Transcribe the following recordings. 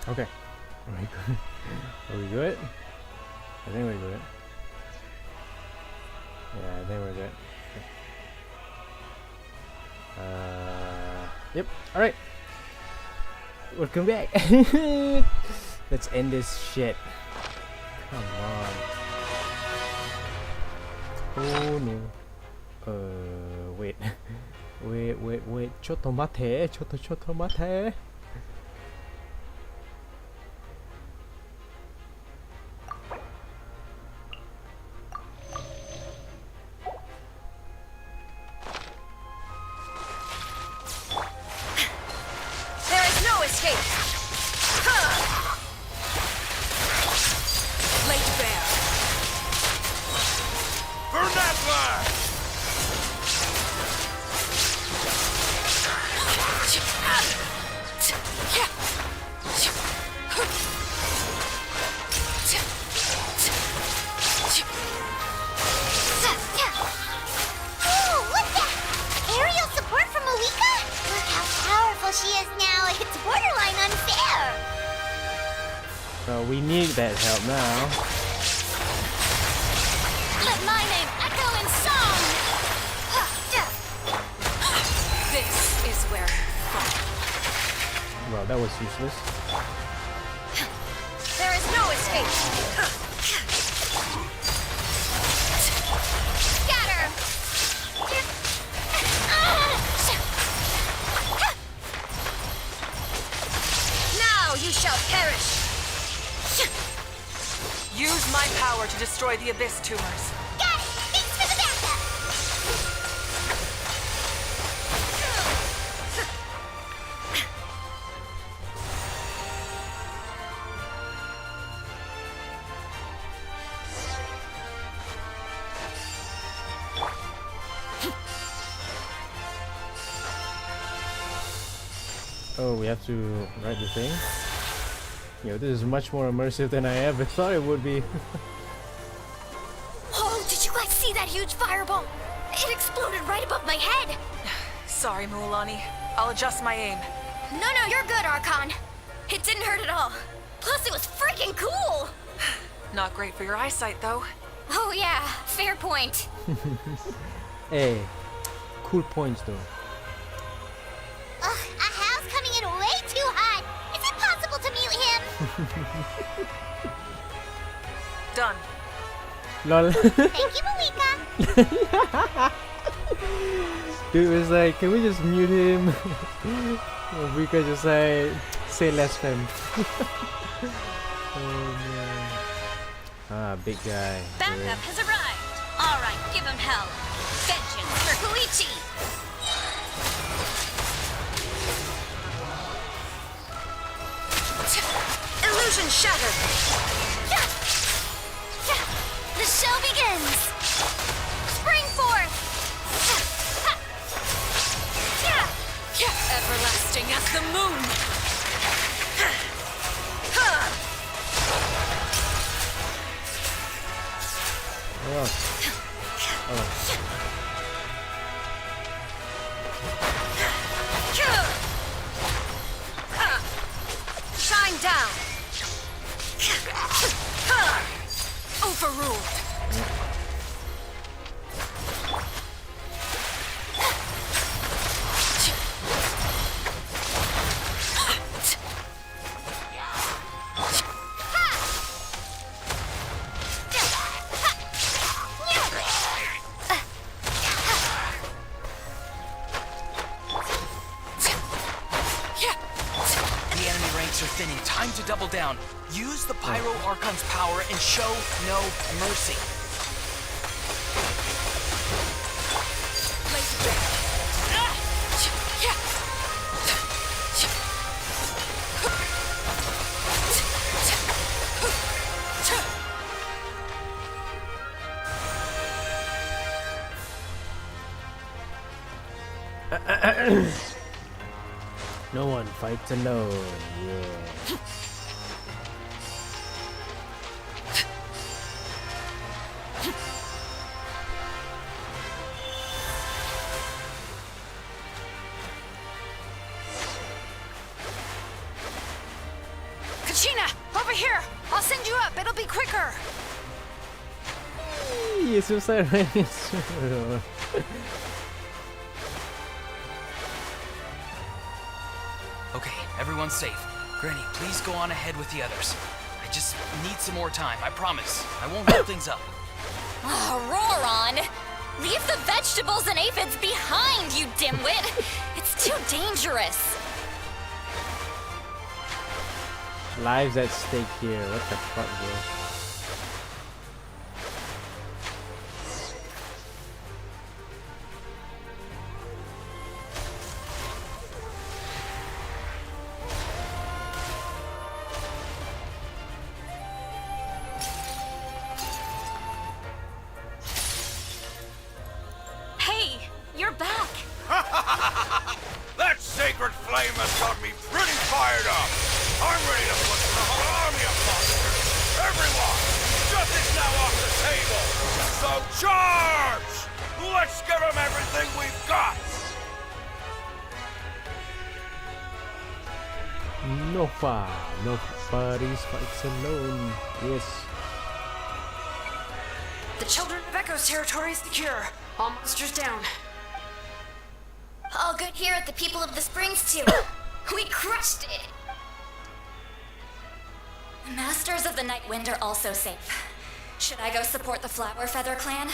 Okay. Are we good? Are we good? I think we're good. Yeah, I think we're good. Yep. All right. Welcome back. Let's end this shit. Come on. Oh no. Wait. Wait. Chotomate. Chotomate. We need that help now. Let my name echo in song! This is where you fall. Well, that was useless. There is no escape! Scatter! Now you shall perish! Use my power to destroy the Abyss tumors. Got it! Thanks for the backup! Oh, we have to write the thing? Yo, this is much more immersive than I ever thought it would be. Oh, did you guys see that huge fireball? It exploded right above my head! Sorry, Mualani. I'll adjust my aim. No, you're good, Archon. It didn't hurt at all. Plus, it was freaking cool! Not great for your eyesight, though. Oh yeah, fair point. Hey, cool points though. Ugh, a house coming in way too hot. Is it possible to mute him? Done. Lol. Thank you, Malika. Dude was like, can we just mute him? We could just say less fam. Oh man. Ah, big guy. Backup has arrived. All right, give him hell. Vengeance for Koichi. Illusion shattered. The show begins. Spring forth. Everlasting as the moon. Oh. Shine down. Overruled. Time to double down. Use the Pyro Archon's power and show no mercy. No one fights alone. Yeah. send you up. It'll be quicker. Ih, susah banget. Okay, everyone's safe. Granny, please go on ahead with the others. I just need some more time, I promise. I won't hold things up. Oh, roar on! Leave the vegetables and aphids behind, you dimwit! It's too dangerous! Lives at stake here. What the fuck, bro? Hey, you're back! That sacred flame has got me pretty fired up. I'm ready to put the whole army of monsters. Everyone, justice now off the table. So charge! Let's give them everything we've got. No far. Nobody's fights alone. Yes. The Children of Echo's territory is secure. All monsters down. All good here at the People of the Springs, too. We crushed it! The Masters of the Night Wind are also safe. Should I go support the Flower Feather clan?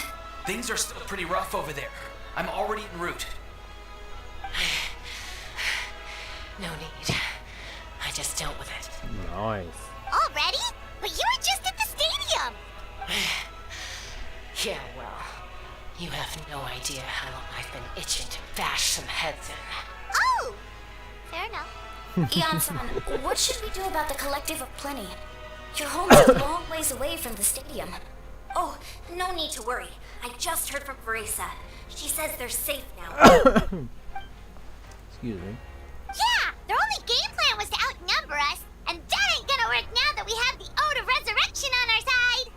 Things are still pretty rough over there. I'm already en route. No need. I just dealt with it. Nice. Already? But you were just at the stadium! Yeah, well, you have no idea how long I've been itching to bash some heads in. Oh! Fair enough. Eon-san, what should we do about the Collective of Plenty? Your home's a long ways away from the stadium. Oh, no need to worry. I just heard from Verisa. She says they're safe now. Excuse me. Yeah! Their only game plan was to outnumber us, and that ain't gonna work now that we have the Ode of Resurrection on our side!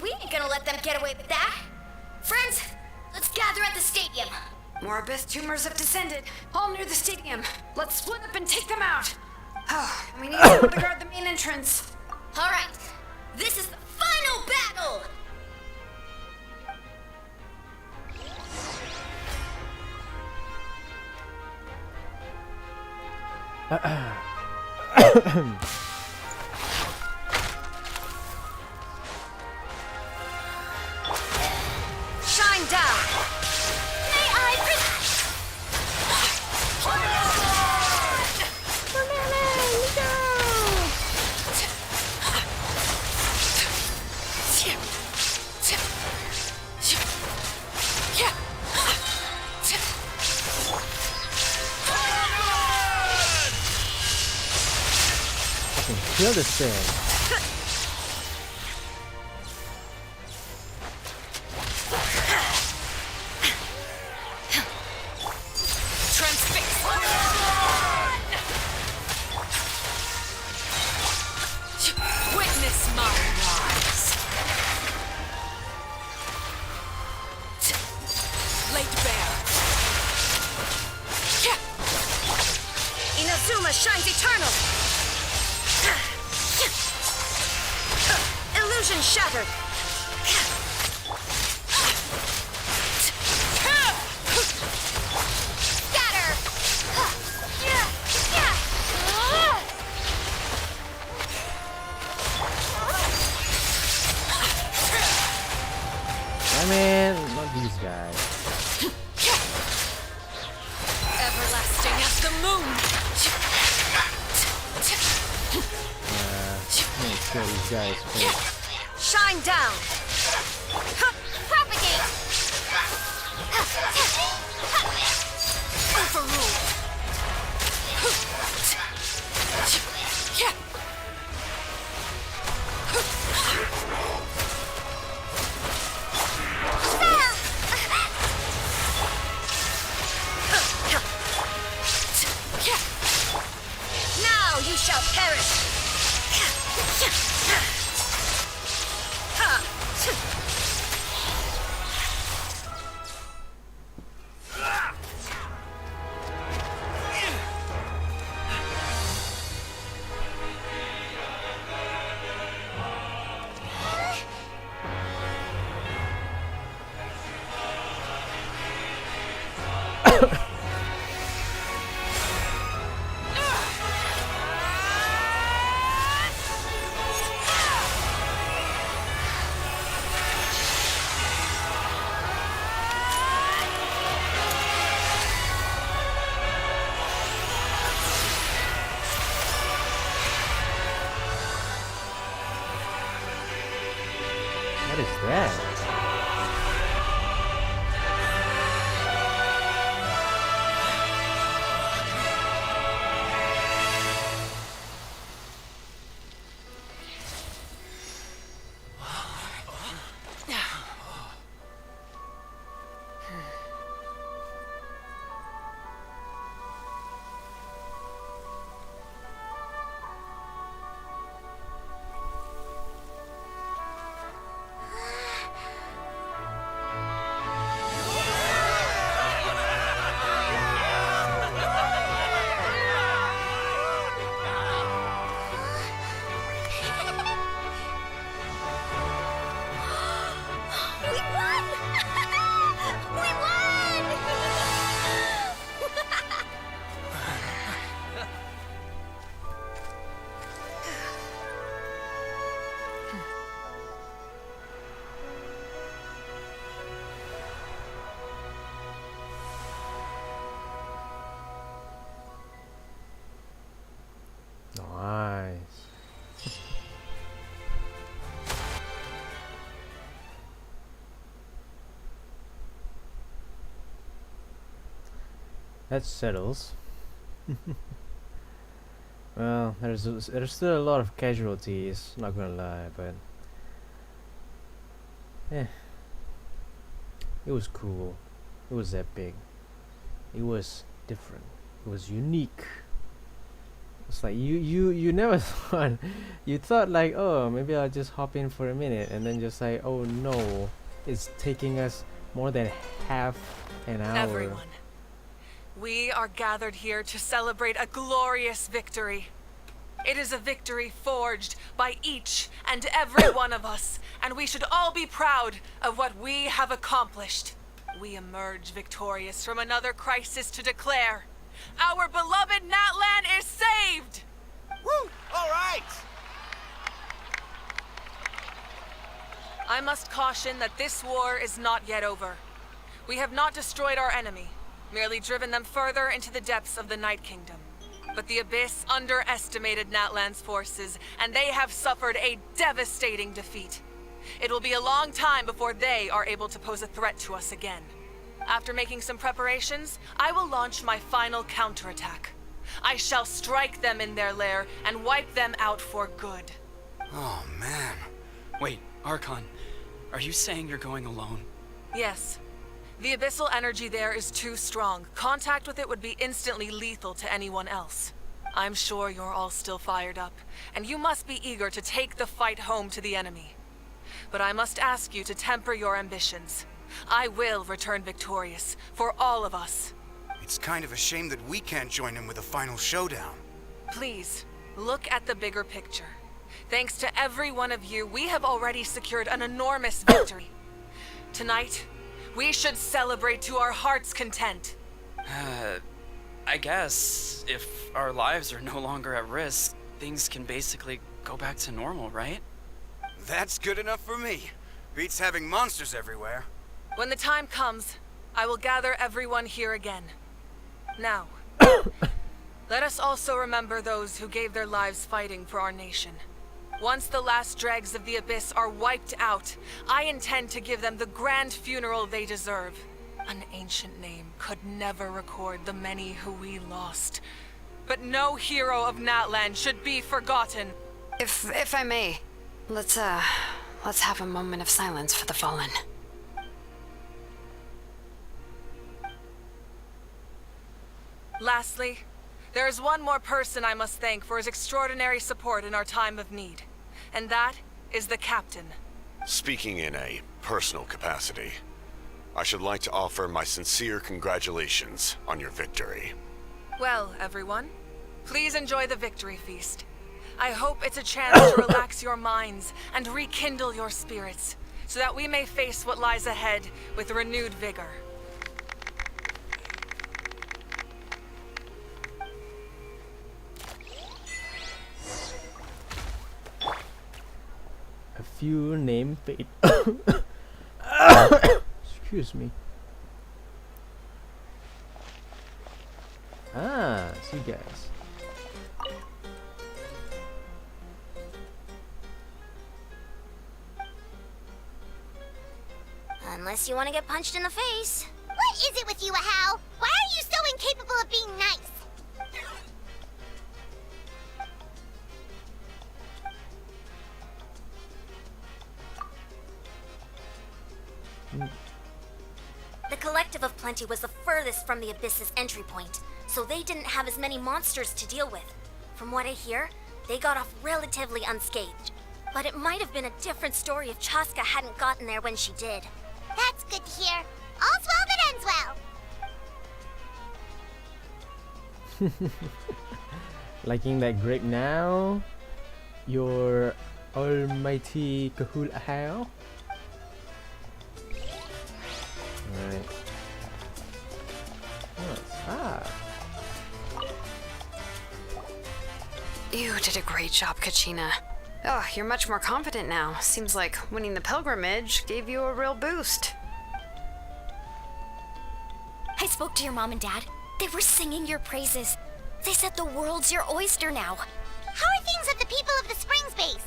We ain't gonna let them get away with that! Friends, let's gather at the stadium! More abyss tumors have descended, all near the stadium. Let's split up and take them out. Oh, and we need someone to guard the main entrance. Alright, this is the final battle! Shine down! May I Kill this thing. Witness my rise. Laid bare. Inazuma shines eternal. Illusion shattered. scatter? I mean, not these guys. Everlasting as the moon. Let me kill these guys first. Shine down. Propagate! Overruled. Now you shall perish! that? We won! We won! Nice. That settles. Well, there's still a lot of casualties, not gonna lie, but yeah, it was cool. It was epic. It was different. It was unique. It's like you never thought, you thought like, oh, maybe I'll just hop in for a minute, and then just like, oh no, it's taking us more than half an hour. Everyone, we are gathered here to celebrate a glorious victory. It is a victory forged by each and every one of us, and we should all be proud of what we have accomplished. We emerge victorious from another crisis to declare, our beloved Natlan is saved! Woo! All right! I must caution that this war is not yet over. We have not destroyed our enemy, merely driven them further into the depths of the Night Kingdom. But the Abyss underestimated Natlan's forces, and they have suffered a devastating defeat. It will be a long time before they are able to pose a threat to us again. After making some preparations, I will launch my final counterattack. I shall strike them in their lair and wipe them out for good. Oh, man. Wait, Archon, are you saying you're going alone? Yes. The abyssal energy there is too strong. Contact with it would be instantly lethal to anyone else. I'm sure you're all still fired up, and you must be eager to take the fight home to the enemy. But I must ask you to temper your ambitions. I will return victorious, for all of us. It's kind of a shame that we can't join in with a final showdown. Please, look at the bigger picture. Thanks to every one of you, we have already secured an enormous victory. Tonight, we should celebrate to our heart's content. I guess if our lives are no longer at risk, things can basically go back to normal, right? That's good enough for me. Beats having monsters everywhere. When the time comes, I will gather everyone here again. Now, let us also remember those who gave their lives fighting for our nation. Once the last dregs of the Abyss are wiped out, I intend to give them the grand funeral they deserve. An ancient name could never record the many who we lost. But no hero of Natlan should be forgotten. If I may, let's have a moment of silence for the fallen. Lastly, there is one more person I must thank for his extraordinary support in our time of need. And that is the Captain. Speaking in a personal capacity, I should like to offer my sincere congratulations on your victory. Well, everyone, please enjoy the victory feast. I hope it's a chance to relax your minds and rekindle your spirits, so that we may face what lies ahead with renewed vigor. A few name fate. Excuse me. Ah, see guys. Unless you want to get punched in the face. What is it with you, Ahau? Why are you so incapable of being nice? The Collective of Plenty was the furthest from the Abyss's entry point, so they didn't have as many monsters to deal with. From what I hear, they got off relatively unscathed. But it might have been a different story if Chaska hadn't gotten there when she did. That's good to hear. All's well that ends well. Liking that grape now? Your almighty Kahul Ahau? Alright. Oh, it's hot. You did a great job, Kachina. Oh, you're much more confident now. Seems like winning the pilgrimage gave you a real boost. I spoke to your mom and dad. They were singing your praises. They said the world's your oyster now. How are things at the people of the Springs base?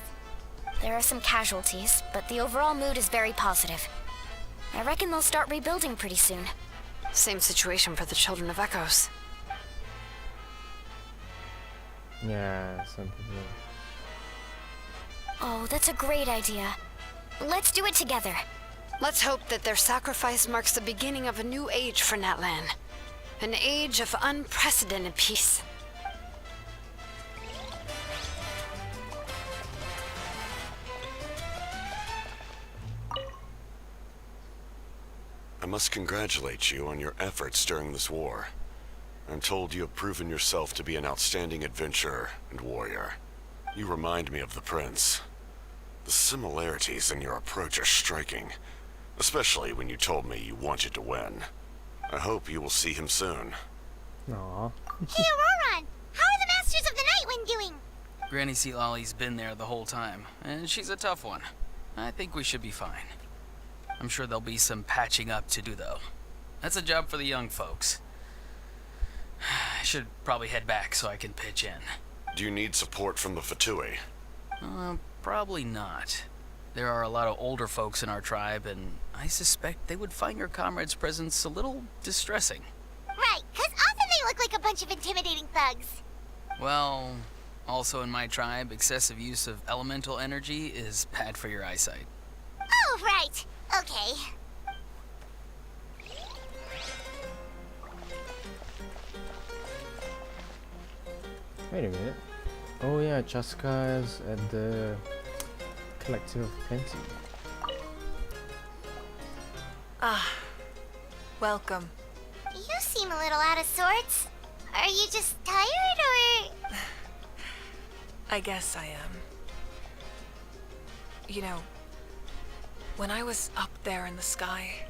There are some casualties, but the overall mood is very positive. I reckon they'll start rebuilding pretty soon. Same situation for the Children of Echoes. Yeah, some people. Oh, that's a great idea. Let's do it together. Let's hope that their sacrifice marks the beginning of a new age for Natlan. An age of unprecedented peace. I must congratulate you on your efforts during this war. I'm told you have proven yourself to be an outstanding adventurer and warrior. You remind me of the Prince. The similarities in your approach are striking, especially when you told me you wanted to win. I hope you will see him soon. Aww. Hey, Auroron! How are the Masters of the Night Wind doing? Granny Sealolly's been there the whole time, and she's a tough one. I think we should be fine. I'm sure there'll be some patching up to do, though. That's a job for the young folks. I should probably head back so I can pitch in. Do you need support from the Fatui? Probably not. There are a lot of older folks in our tribe, and I suspect they would find your comrade's presence a little distressing. Right, 'cause often they look like a bunch of intimidating thugs. Well, also in my tribe, excessive use of elemental energy is bad for your eyesight. Oh, right. Okay. Wait a minute. Oh yeah, Chaska's at the Collective of Plenty. Ah, welcome. You seem a little out of sorts. Are you just tired, or...? I guess I am. You know, when I was up there in the sky,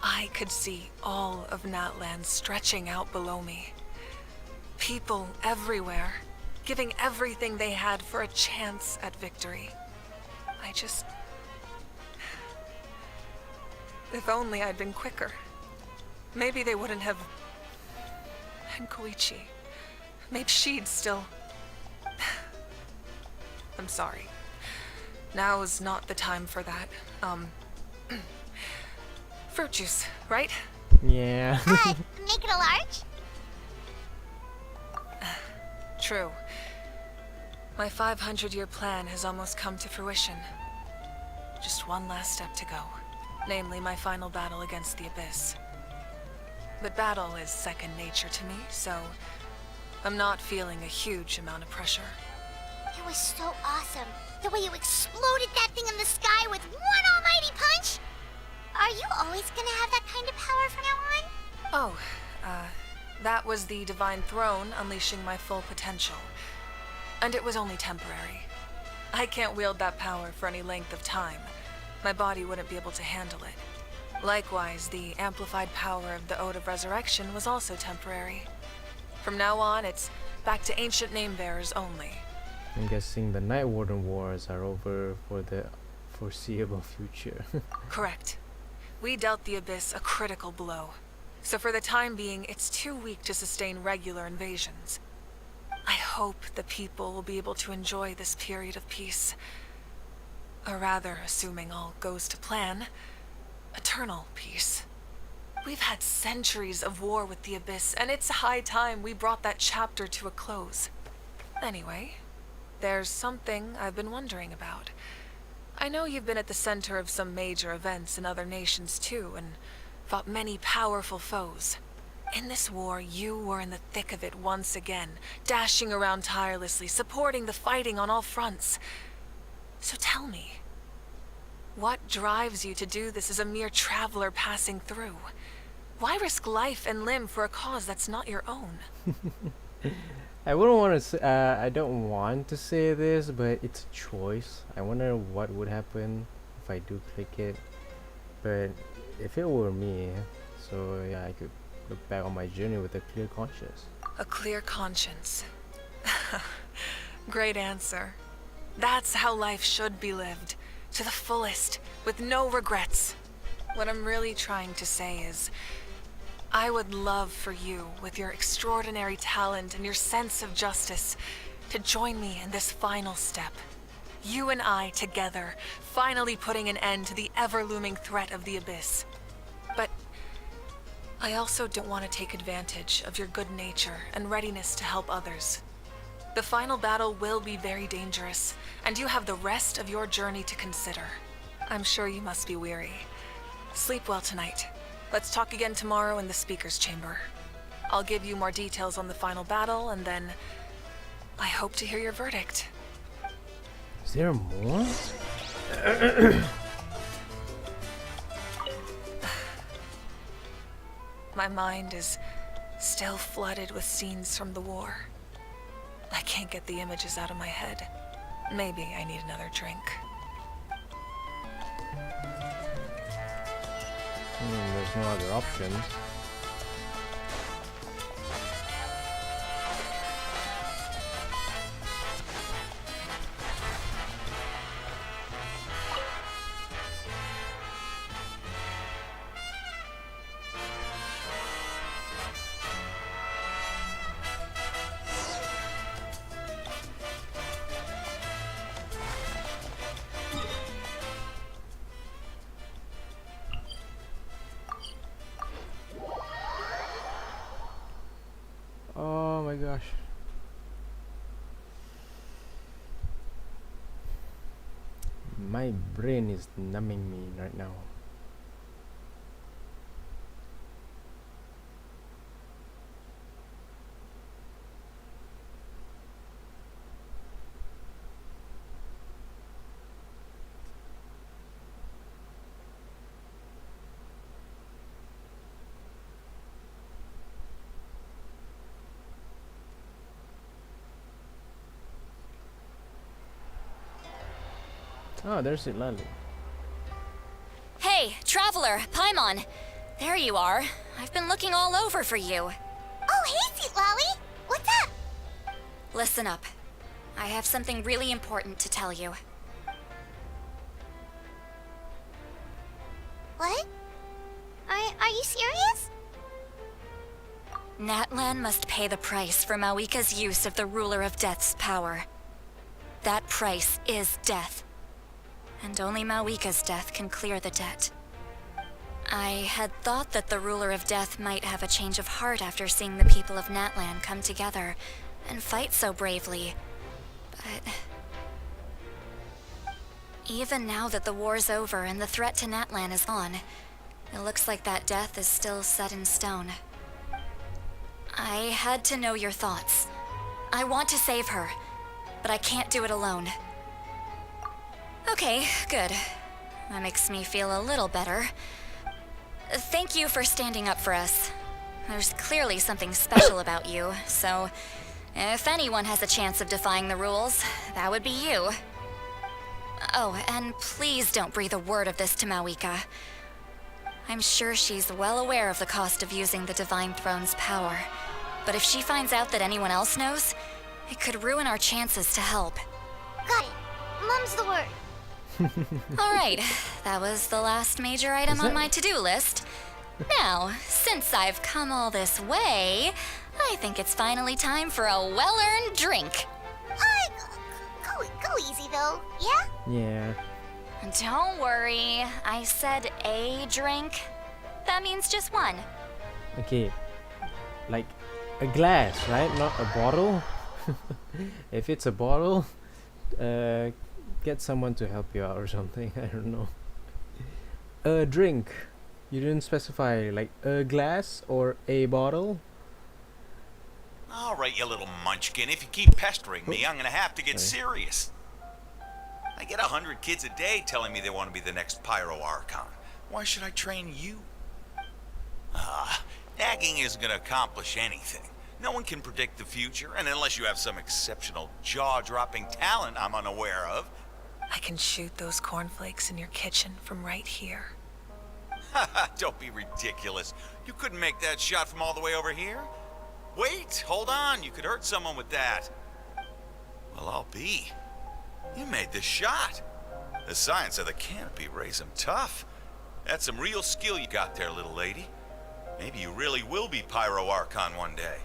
I could see all of Natlan stretching out below me. People everywhere, giving everything they had for a chance at victory. If only I'd been quicker. Maybe they wouldn't have... And Koichi. Maybe she'd still... I'm sorry. Now is not the time for that. Fruit juice, right? Yeah. Make it a large? True. My 500-year plan has almost come to fruition. Just one last step to go. Namely, my final battle against the Abyss. But battle is second nature to me, so I'm not feeling a huge amount of pressure. It was so awesome. The way you exploded that thing in the sky with one almighty punch. Are you always gonna have that kind of power from now on? Oh, that was the Divine Throne unleashing my full potential. And it was only temporary. I can't wield that power for any length of time. My body wouldn't be able to handle it. Likewise, the amplified power of the Ode of Resurrection was also temporary. From now on, it's back to ancient name-bearers only. I'm guessing the Night Warden Wars are over for the foreseeable future. Correct. We dealt the Abyss a critical blow. So for the time being, it's too weak to sustain regular invasions. I hope the people will be able to enjoy this period of peace. Or rather, assuming all goes to plan, eternal peace. We've had centuries of war with the Abyss, and it's high time we brought that chapter to a close. Anyway, there's something I've been wondering about. I know you've been at the center of some major events in other nations too, and fought many powerful foes. In this war, you were in the thick of it once again, dashing around tirelessly, supporting the fighting on all fronts. So tell me, what drives you to do this as a mere traveler passing through? Why risk life and limb for a cause that's not your own? I wouldn't want to say, I don't want to say this, but it's a choice. I wonder what would happen if I do click it. But if it were me, so yeah, I could look back on my journey with a clear conscience. A clear conscience. Great answer. That's how life should be lived, to the fullest, with no regrets. What I'm really trying to say is, I would love for you, with your extraordinary talent and your sense of justice, to join me in this final step. You and I together, finally putting an end to the ever-looming threat of the Abyss. But I also don't want to take advantage of your good nature and readiness to help others. The final battle will be very dangerous, and you have the rest of your journey to consider. I'm sure you must be weary. Sleep well tonight. Let's talk again tomorrow in the speaker's chamber. I'll give you more details on the final battle, and then I hope to hear your verdict. Is there more? My mind is still flooded with scenes from the war. I can't get the images out of my head. Maybe I need another drink. There's no other options. Oh my gosh. My brain is numbing me right now. Oh, there's Natlan. Hey, traveler, Paimon. There you are. I've been looking all over for you. Oh, hey, Sweet Lolly. What's up? Listen up. I have something really important to tell you. What? Are you serious? Natlan must pay the price for Mawika's use of the Ruler of Death's power. That price is death. And only Mawika's death can clear the debt. I had thought that the Ruler of Death might have a change of heart after seeing the people of Natlan come together and fight so bravely. But even now that the war's over and the threat to Natlan is gone, it looks like that death is still set in stone. I had to know your thoughts. I want to save her, but I can't do it alone. Okay, good. That makes me feel a little better. Thank you for standing up for us. There's clearly something special about you, so if anyone has a chance of defying the rules, that would be you. Oh, and please don't breathe a word of this to Mawika. I'm sure she's well aware of the cost of using the Divine Throne's power, but if she finds out that anyone else knows, it could ruin our chances to help. Got it. Mum's the word. Alright, that was the last major item on my to-do list. Now, since I've come all this way, I think it's finally time for a well-earned drink. Go easy though, yeah? Yeah. Don't worry, I said a drink. That means just one. Okay, like a glass, right? Not a bottle. If it's a bottle, get someone to help you out or something. I don't know. A drink. You didn't specify like a glass or a bottle. All right, you little munchkin. If you keep pestering me, I'm gonna have to get serious. I get 100 kids a day telling me they want to be the next Pyro Archon. Why should I train you? Nagging isn't gonna accomplish anything. No one can predict the future, and unless you have some exceptional jaw-dropping talent I'm unaware of. I can shoot those cornflakes in your kitchen from right here. Don't be ridiculous. You couldn't make that shot from all the way over here? Wait, hold on. You could hurt someone with that. Well, I'll be. You made the shot. The science of the canopy rays 'em tough. That's some real skill you got there, little lady. Maybe you really will be Pyro Archon one day.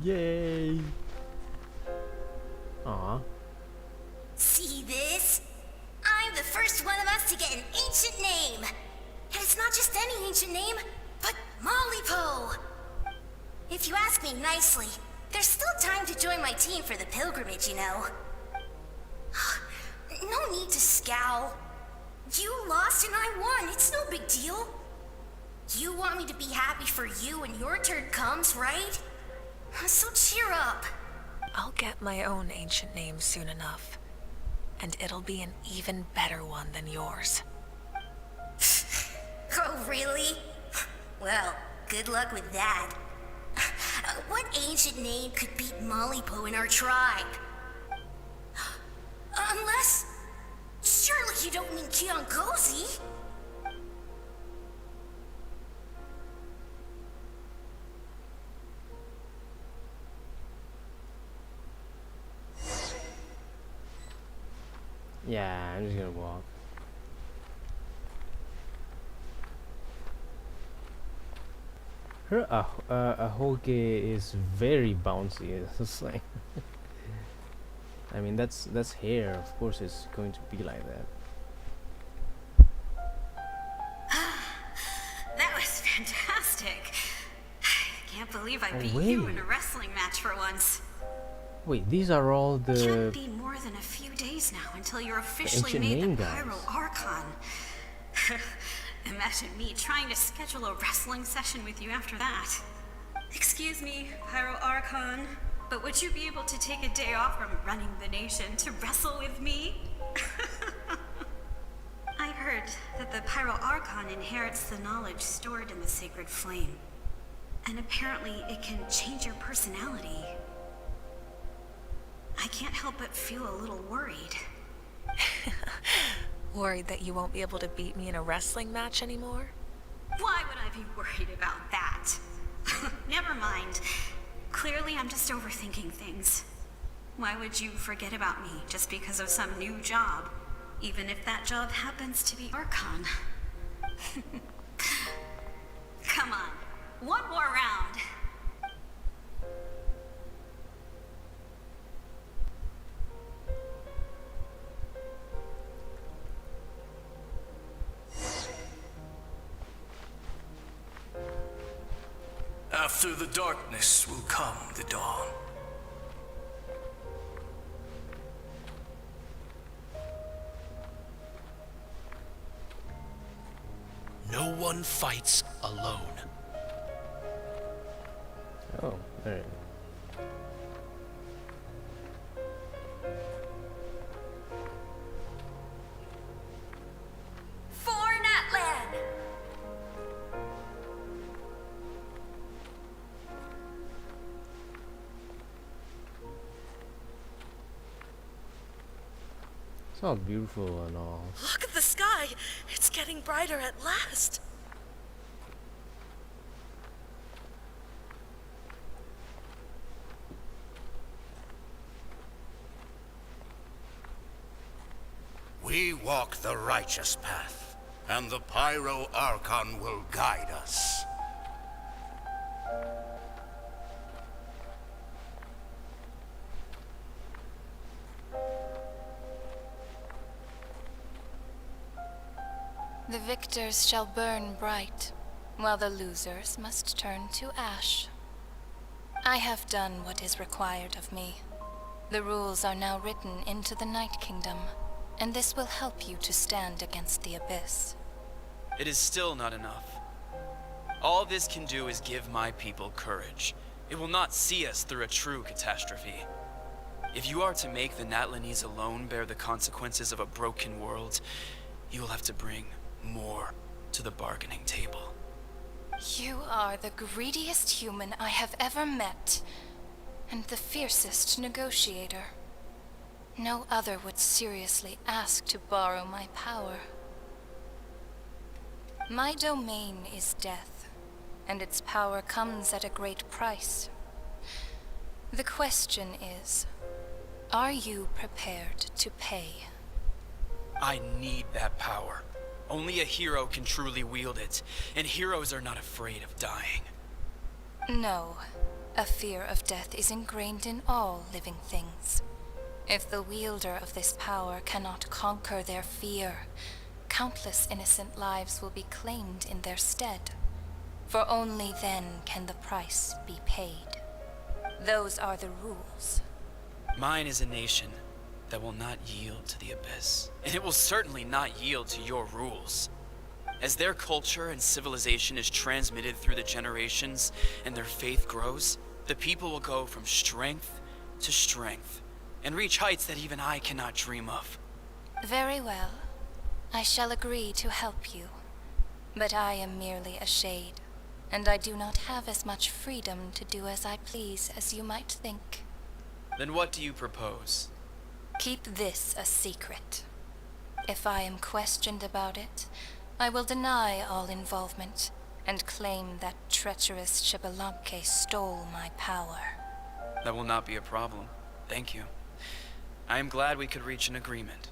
Yay! Aw. See this? I'm the first one of us to get an ancient name. And it's not just any ancient name, but Mollypo. If you ask me nicely, there's still time to join my team for the pilgrimage, you know. No need to scowl. You lost and I won. It's no big deal. You want me to be happy for you when your turn comes, right? So cheer up. I'll get my own ancient name soon enough. And it'll be an even better one than yours. Oh, really? Well, good luck with that. What ancient name could beat Mollypo in our tribe? Unless... Surely you don't mean Kiangozi? Yeah, I'm just gonna walk. Her Ahoge is very bouncy. It's just like I mean that's hair. Of course, it's going to be like that. That was fantastic. I can't believe I beat wait. you in a wrestling match for once. Wait, these are all Can't the be more than a few days now until you're officially ancient made name the guys. Pyro Archon. Imagine me trying to schedule a wrestling session with you after that. Excuse me, Pyro Archon, but would you be able to take a day off from running the nation to wrestle with me? I heard that the Pyro Archon inherits the knowledge stored in the sacred flame. And apparently it can change your personality. I can't help but feel a little worried. Worried that you won't be able to beat me in a wrestling match anymore? Why would I be worried about that? Never mind. Clearly I'm just overthinking things. Why would you forget about me just because of some new job? Even if that job happens to be Archon. Come on, one more round. After the darkness will come the dawn. No one fights alone. oh, alright. For Natlan! It's all beautiful and all. Look at the sky! It's getting brighter at last! We walk the righteous path. and the Pyro Archon will guide us. The victors shall burn bright, while the losers must turn to ash. I have done what is required of me. The rules are now written into the Night Kingdom, and this will help you to stand against the Abyss. It is still not enough. All this can do is give my people courage. It will not see us through a true catastrophe. If you are to make the Natlanese alone bear the consequences of a broken world, you will have to bring more to the bargaining table. You are the greediest human I have ever met, and the fiercest negotiator. No other would seriously ask to borrow my power. My domain is death, and its power comes at a great price. The question is, are you prepared to pay? I need that power. Only a hero can truly wield it, and heroes are not afraid of dying. No, a fear of death is ingrained in all living things. If the wielder of this power cannot conquer their fear, countless innocent lives will be claimed in their stead. For only then can the price be paid. Those are the rules. Mine is a nation that will not yield to the Abyss, and it will certainly not yield to your rules. As their culture and civilization is transmitted through the generations and their faith grows, the people will go from strength to strength and reach heights that even I cannot dream of. Very well. I shall agree to help you. But I am merely a shade, and I do not have as much freedom to do as I please as you might think. Then what do you propose? Keep this a secret. If I am questioned about it, I will deny all involvement and claim that treacherous Xbalanque stole my power. That will not be a problem. Thank you. I am glad we could reach an agreement.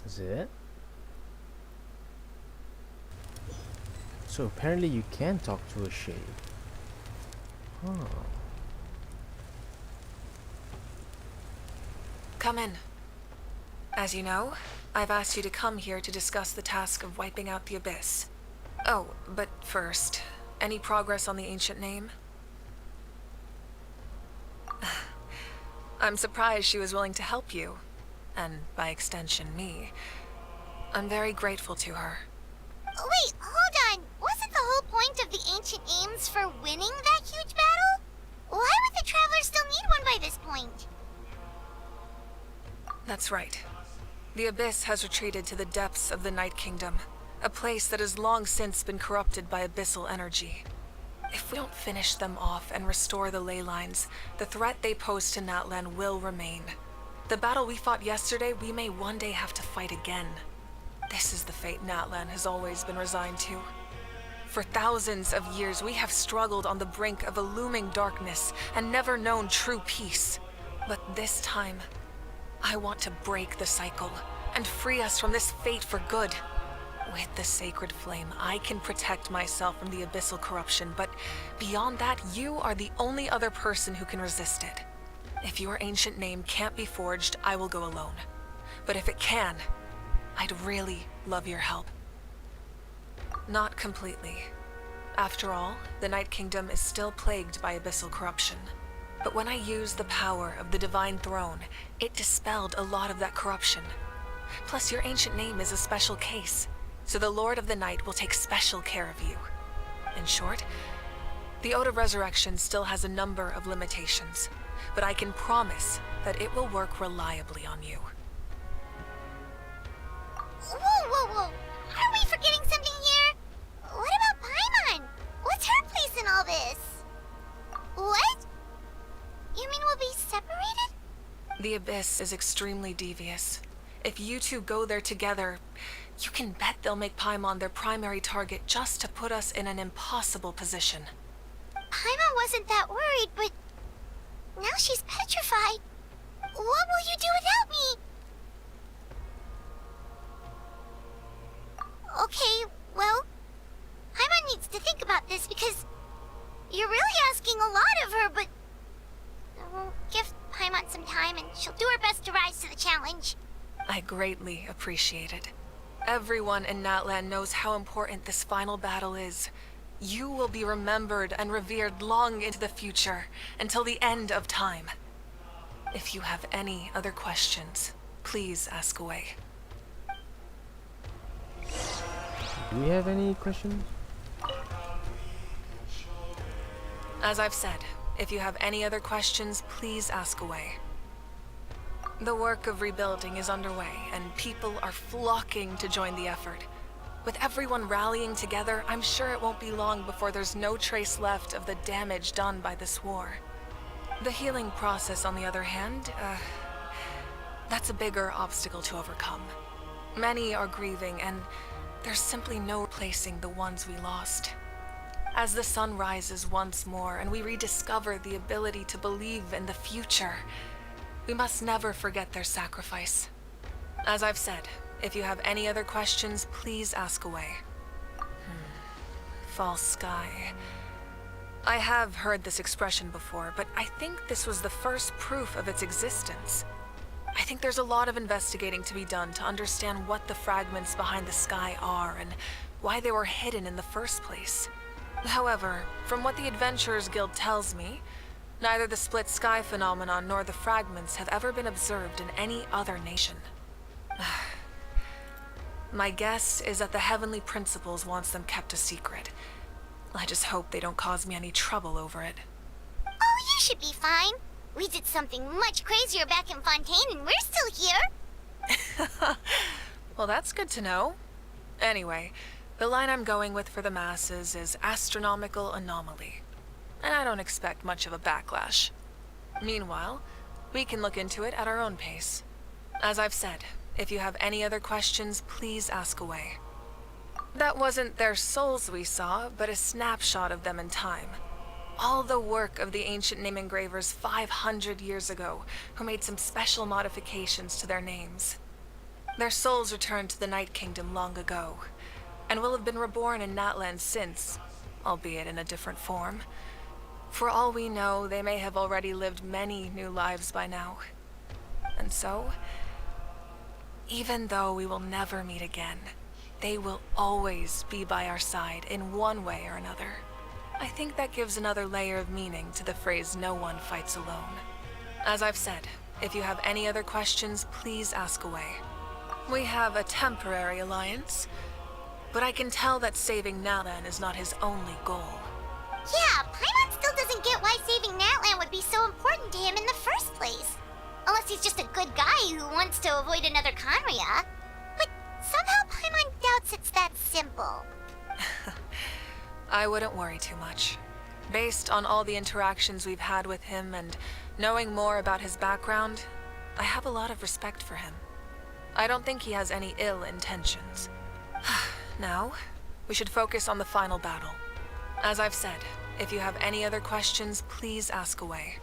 Is it? So apparently you can talk to a shade. Huh. Come in. As you know, I've asked you to come here to discuss the task of wiping out the Abyss. Oh, but first, any progress on the ancient name? I'm surprised she was willing to help you, and by extension me. I'm very grateful to her. Wait, hold on. Wasn't the whole point of the ancient aims for winning that huge battle? Why would the Travelers still need one by this point? That's right. The Abyss has retreated to the depths of the Night Kingdom, a place that has long since been corrupted by abyssal energy. If we don't finish them off and restore the ley lines, the threat they pose to Natlan will remain. The battle we fought yesterday, we may one day have to fight again. This is the fate Natlan has always been resigned to. For thousands of years, we have struggled on the brink of a looming darkness and never known true peace. But this time, I want to break the cycle and free us from this fate for good. With the sacred flame, I can protect myself from the abyssal corruption, but beyond that, you are the only other person who can resist it. If your ancient name can't be forged, I will go alone. But if it can, I'd really love your help. Not completely. After all, the Night Kingdom is still plagued by abyssal corruption. But when I used the power of the Divine Throne, it dispelled a lot of that corruption. Plus, your ancient name is a special case, so the Lord of the Night will take special care of you. In short, the Ode of Resurrection still has a number of limitations, but I can promise that it will work reliably on you. Whoa. Are we forgetting something here? What about Paimon? What's her place in all this? What? You mean we'll be separated? The Abyss is extremely devious. If you two go there together, you can bet they'll make Paimon their primary target just to put us in an impossible position. Paimon wasn't that worried, but Now she's petrified. What will you do without me? Okay, well, Paimon needs to think about this because you're really asking a lot of her, but we'll give Paimon some time and she'll do her best to rise to the challenge. I greatly appreciate it. Everyone in Natlan knows how important this final battle is. You will be remembered and revered long into the future, until the end of time. If you have any other questions, please ask away. Do we have any questions? As I've said, if you have any other questions, please ask away. The work of rebuilding is underway, and people are flocking to join the effort. With everyone rallying together, I'm sure it won't be long before there's no trace left of the damage done by this war. The healing process, on the other hand, that's a bigger obstacle to overcome. Many are grieving, and there's simply no replacing the ones we lost. As the sun rises once more and we rediscover the ability to believe in the future, we must never forget their sacrifice. As I've said, if you have any other questions, please ask away. False sky. I have heard this expression before, but I think this was the first proof of its existence. I think there's a lot of investigating to be done to understand what the fragments behind the sky are and why they were hidden in the first place. However, from what the Adventurers Guild tells me, neither the split sky phenomenon nor the fragments have ever been observed in any other nation. My guess is that the Heavenly Principles wants them kept a secret. I just hope they don't cause me any trouble over it. Oh, you should be fine. We did something much crazier back in Fontaine and we're still here. Well, that's good to know. Anyway, the line I'm going with for the masses is astronomical anomaly. And I don't expect much of a backlash. Meanwhile, we can look into it at our own pace. As I've said, if you have any other questions, please ask away. That wasn't their souls we saw, but a snapshot of them in time. All the work of the ancient name engravers 500 years ago, who made some special modifications to their names. Their souls returned to the Night Kingdom long ago, and will have been reborn in Natlan since, albeit in a different form. For all we know, they may have already lived many new lives by now. And so, even though we will never meet again, they will always be by our side in one way or another. I think that gives another layer of meaning to the phrase, "No one fights alone." As I've said, if you have any other questions, please ask away. We have a temporary alliance, but I can tell that saving Natlan is not his only goal. Yeah, Paimon still doesn't get why saving Natlan would be so important to him in the first place. Unless he's just a good guy who wants to avoid another Conria. But somehow Paimon doubts it's that simple. I wouldn't worry too much. Based on all the interactions we've had with him and knowing more about his background, I have a lot of respect for him. I don't think he has any ill intentions. Now, we should focus on the final battle. As I've said, if you have any other questions, please ask away.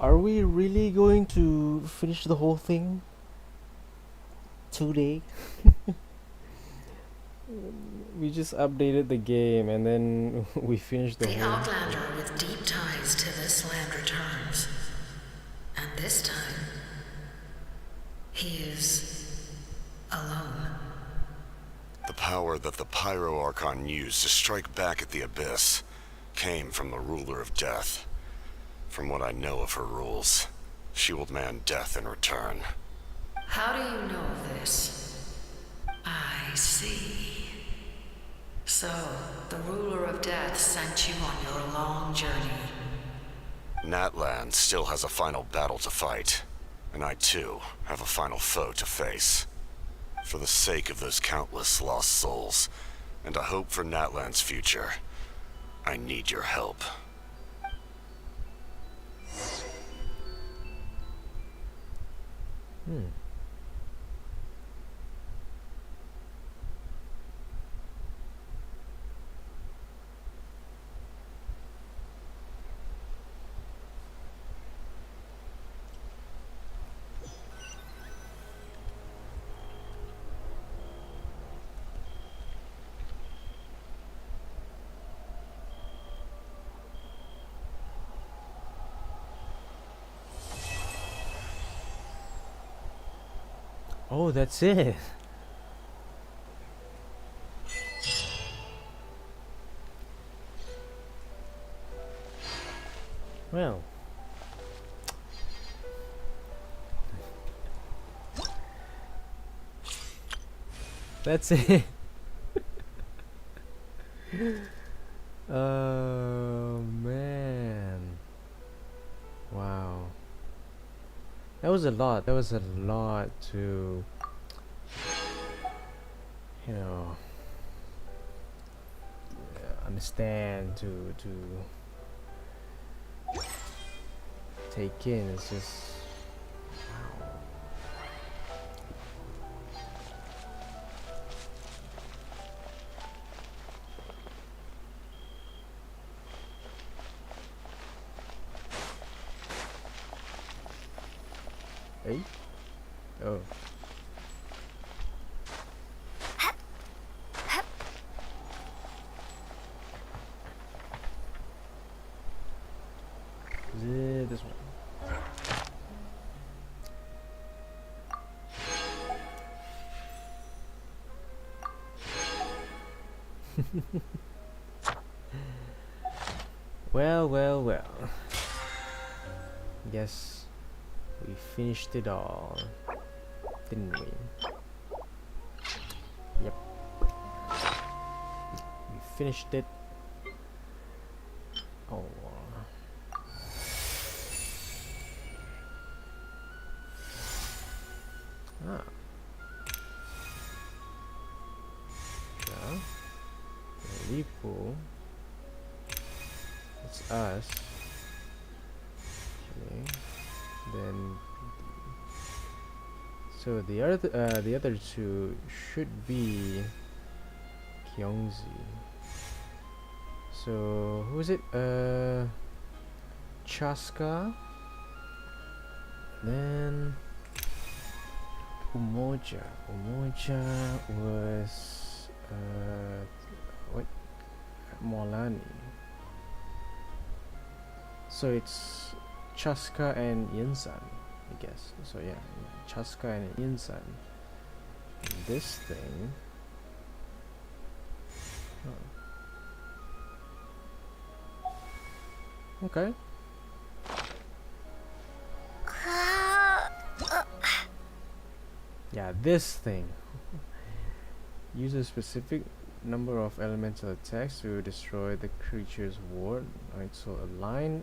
Are we really going to finish the whole thing today? We just updated the game and then we finished the The whole. Outlander with deep ties to this land returns. And this time, he is alone. The power that the Pyro Archon used to strike back at the Abyss came from the Ruler of Death. From what I know of her rules, she will demand death in return. How do you know this? I see. So, the Ruler of Death sent you on your long journey. Natlan still has a final battle to fight, and I too have a final foe to face. For the sake of those countless lost souls, and a hope for Natlan's future, I need your help. Hmm. Oh, that's it. Well, that's it. Oh man. Wow. That was a lot. That was a lot to, you know, understand, to take in. It's just wow. Hey? Oh. Is it this one? Well, well, well. Guess we finished it all, didn't we? Yep. We finished it. Oh. Ah. Yeah. Very cool. It's us. Okay. Then. So the other two should be Kyongzi. So who is it? Chaska. Then Umoja. Umoja was what? Molani. So it's Chaska and Yinsan, I guess. So yeah, Chaska and Yinsan. And this thing. Oh. Okay. Yeah, this thing. Use a specific number of elemental attacks to destroy the creature's ward. Alright, so align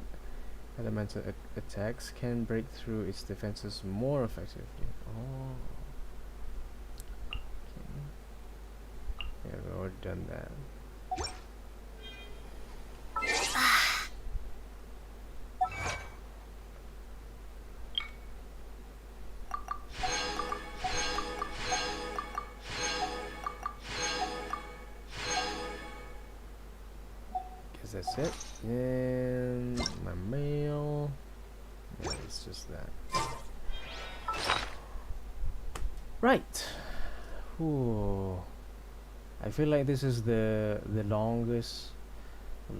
elemental attacks can break through its defenses more effectively. Oh. Okay. Yeah, we've already done that. That's it. And my mail. Yeah, it's just that. Right. Ooh. I feel like this is the longest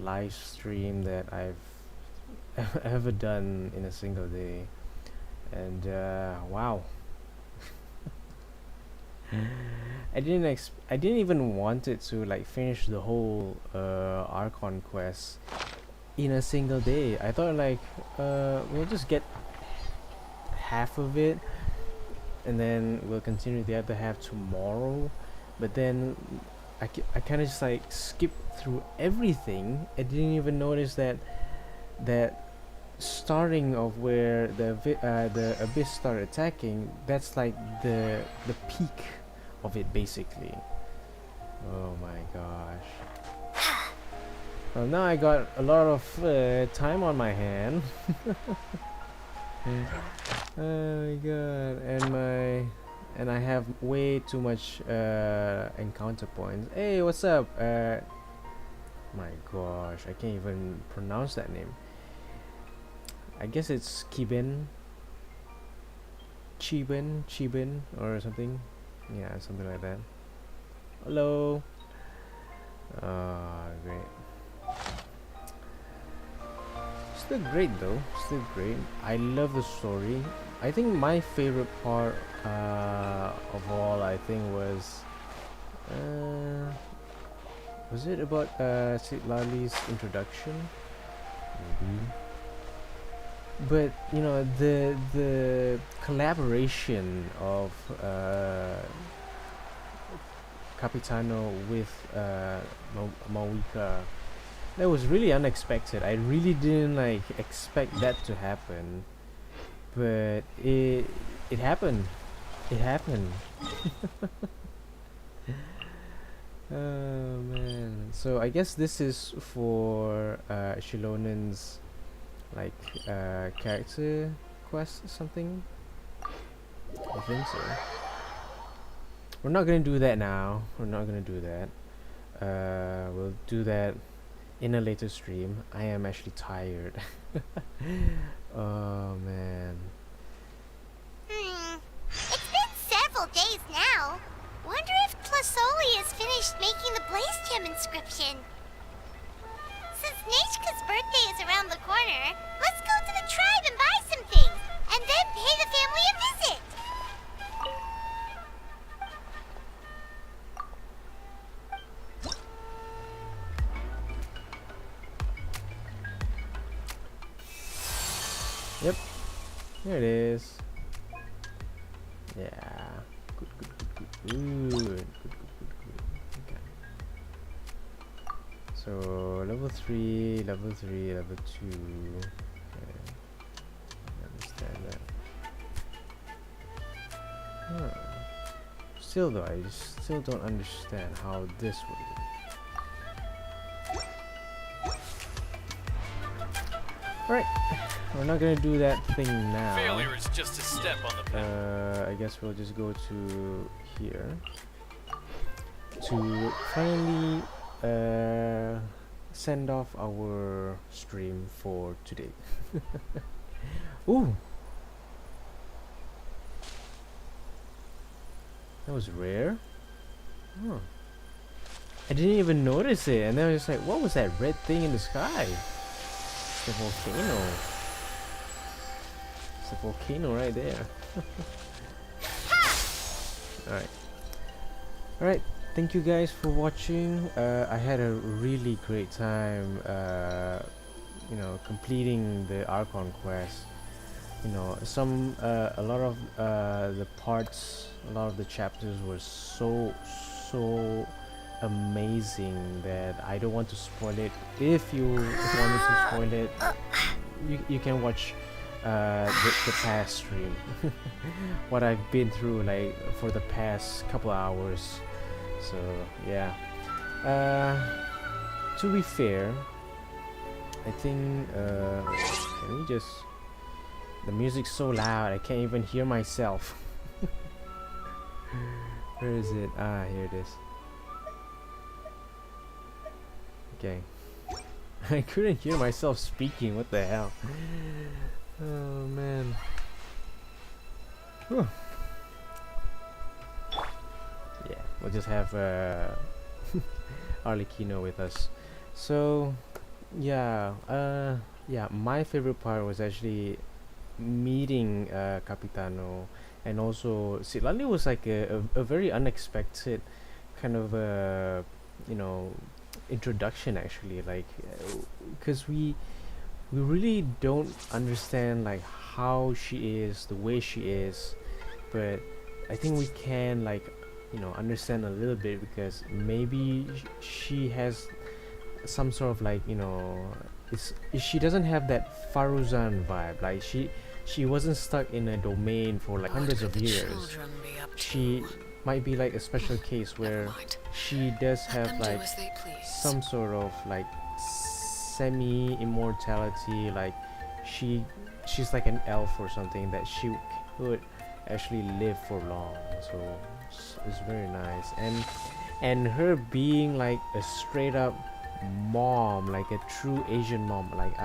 live stream that I've ever done in a single day. And wow. I didn't even want it to like finish the whole Archon quest in a single day. I thought like we'll just get half of it and then we'll continue the other half tomorrow. But then I kind of just like skipped through everything. I didn't even notice that starting of where the abyss started attacking. That's like the peak of it basically. Oh my gosh. Well, now I got a lot of time on my hand. Oh my god, and I have way too much encounter points. Hey, what's up? My gosh, I can't even pronounce that name. I guess it's Chibin, or something. Yeah, something like that. Hello. Great. Still great though. Still great. I love the story. I think my favorite part of all, I think, was it about Citlali's introduction? Maybe. But you know, the collaboration of Capitano with Mawika, that was really unexpected. I really didn't like expect that to happen, but it happened. It happened. Oh man. So I guess this is for Shilonen's like character quest or something. I think so. We're not gonna do that now. We're not gonna do that. We'll do that in a later stream. I am actually tired. Oh man. It's been several days now. Wonder if Plasoli has finished making the Blaze Gem inscription. Since Neshka's birthday is around the corner, let's go to the tribe and buy some things, and then pay the family a visit. Yep. There it is. Yeah. Good. Okay. So level 3, level 3, level 2. Okay. I understand that. Huh. Still though, I still don't understand how this would work. Alright, we're not gonna do that thing now. Failure is just a step on the path. I guess we'll just go to here to finally send off our stream for today. Ooh, that was rare. Huh. I didn't even notice it, and then I was like, what was that red thing in the sky? It's the volcano. It's the volcano right there. Alright, thank you guys for watching. I had a really great time you know, completing the Archon quest. You know, a lot of the parts, a lot of the chapters were so amazing that I don't want to spoil it. If you want me to spoil it, you can watch the past stream. What I've been through like for the past couple hours. So yeah, to be fair, I think can we just, the music's so loud I can't even hear myself. Where is it? Ah, here it is. Okay. I couldn't hear myself speaking. What the hell? Oh man. Whew. Yeah, we'll just have Arlecchino with us. So yeah, yeah, my favorite part was actually meeting Capitano, and also Citlali was like a very unexpected kind of you know, introduction actually, like because we really don't understand like how she is, the way she is, but I think we can, like, you know, understand a little bit, because maybe she has some sort of like, you know, she doesn't have that Faruzan vibe, like she wasn't stuck in a domain for like hundreds of years. She might be like a special case where she does have like some sort of like semi-immortality, like she she's like an elf or something, that she could actually live for long. So it's very nice. And her being like a straight up mom, like a true Asian mom. Like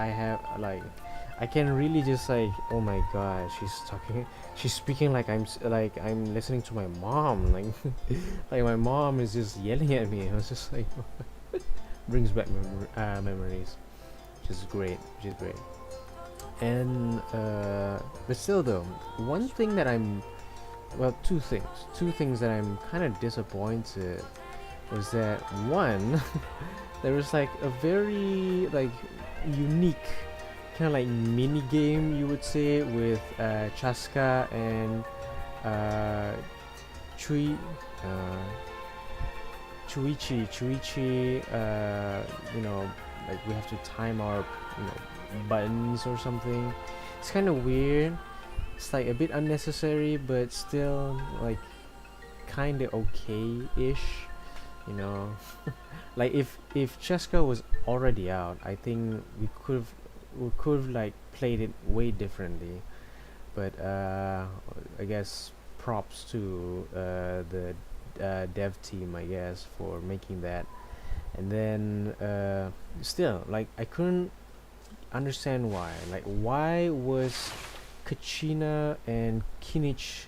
I can really just like, oh my god, she's speaking like I'm listening to my mom. Like like my mom is just yelling at me. I was just like brings back memories, which is great. And but still though, one thing that two things that I'm kind of disappointed was that one, there was like a very like unique kind of like mini game, you would say, with Chaska and Chui Chuichi, you know, like we have to time our, you know, buttons or something. It's kind of weird. It's like a bit unnecessary, but still like kind of okay-ish, you know. Like if Cheska was already out, I think we could have like played it way differently. But I guess props to the dev team, I guess, for making that. And then still, like, I couldn't understand why. Like, why was Kachina and Kinich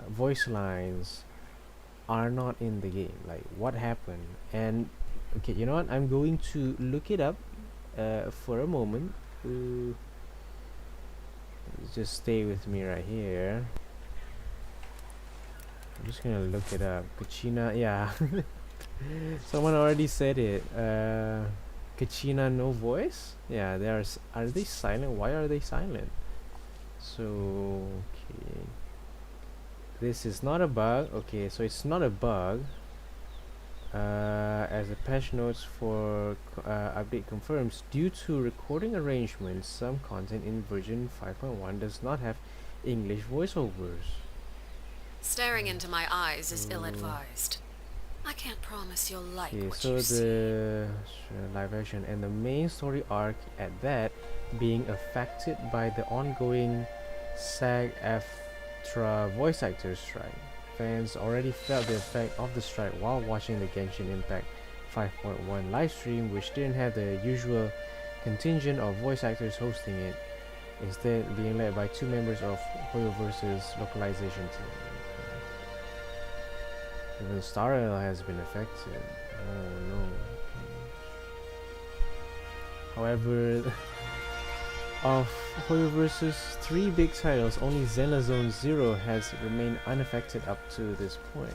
voice lines are not in the game? Like, what happened? And okay, you know what, I'm going to look it up for a moment. Just stay with me right here. I'm just gonna look it up. Kachina, yeah. Someone already said it. Kachina no voice? Yeah, are they silent? Why are they silent? So okay. This is not a bug. Okay, so it's not a bug. As the patch notes for update confirms, due to recording arrangements, some content in version 5.1 does not have English voiceovers. Staring into my eyes is ill-advised. I can't promise you'll like Okay, what so you see. the live action and the main story arc at that being affected by the ongoing SAG-AFTRA voice actors strike. Fans already felt the effect of the strike while watching the Genshin Impact 5.1 livestream, which didn't have the usual contingent of voice actors hosting it, instead being led by two members of Hoyoverse's localization team. Even Star Rail has been affected. Oh no. However, of Hoyoverse's 3 big titles, only Xenozone Zero has remained unaffected up to this point.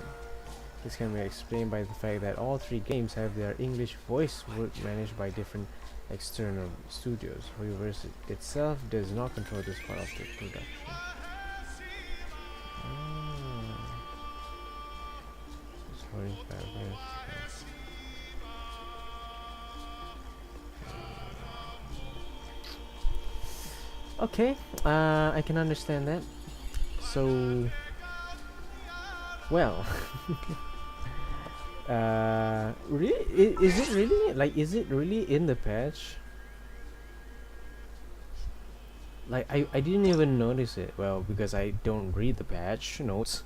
This can be explained by the fact that all 3 games have their English voice work managed by different external studios. Hoyoverse itself does not control this part of the production. Okay, I can understand that. So, well, really, is it really, like, is it really in the patch? Like, I didn't even notice it. Well, because I don't read the patch notes,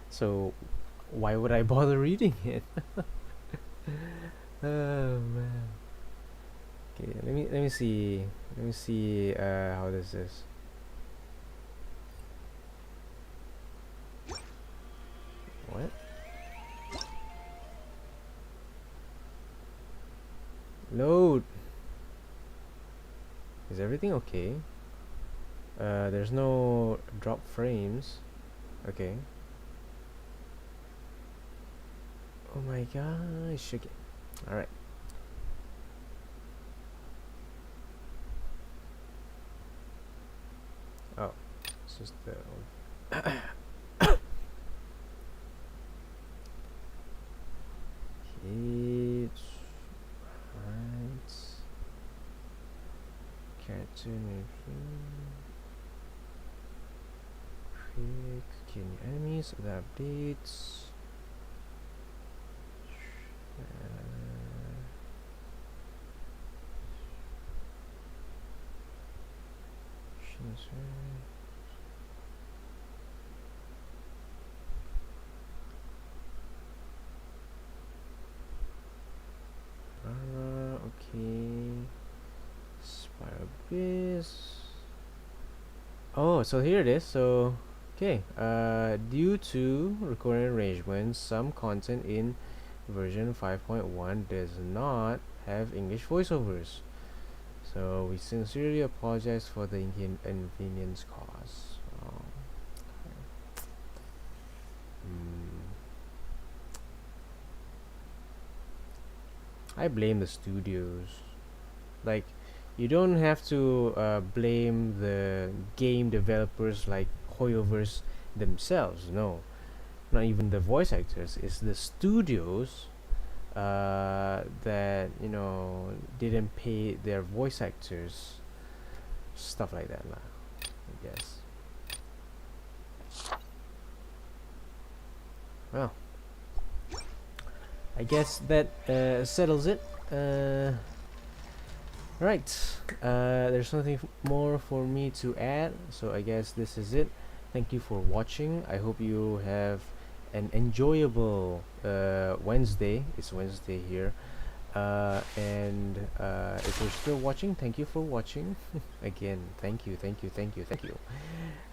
so why would I bother reading it? Oh man. Okay, let me see how this is. What? Load. Is everything okay? There's no drop frames. Okay. Oh my gosh. Okay. Alright. Oh, it's just the it's right. Cartoon quick killing enemies, the updates. is oh, so here it is. So okay, due to recording arrangements, some content in version 5.1 does not have English voiceovers. So we sincerely apologize for the inconvenience caused. Oh, okay. I blame the studios. Like, you don't have to blame the game developers like Hoyoverse themselves. No, not even the voice actors. It's the studios that, you know, didn't pay their voice actors, stuff like that lah, I guess. Well, I guess that settles it. Right, there's nothing more for me to add, so I guess this is it. Thank you for watching. I hope you have an enjoyable Wednesday. It's Wednesday here, and if you're still watching, thank you for watching. Again, thank you.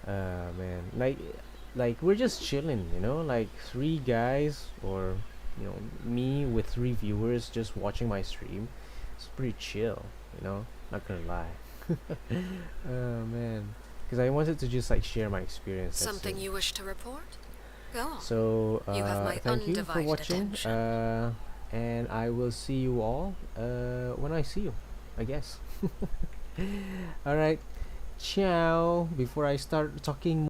Man, like we're just chilling, you know, like 3 guys, or you know, me with 3 viewers just watching my stream. It's pretty chill, you know, not gonna lie. Oh man, because I wanted to just like share my experience. Something you wish to report? Go on. So You have my thank you for undivided watching, and I will see you all when I see you, I guess. All right, ciao. Before I start talking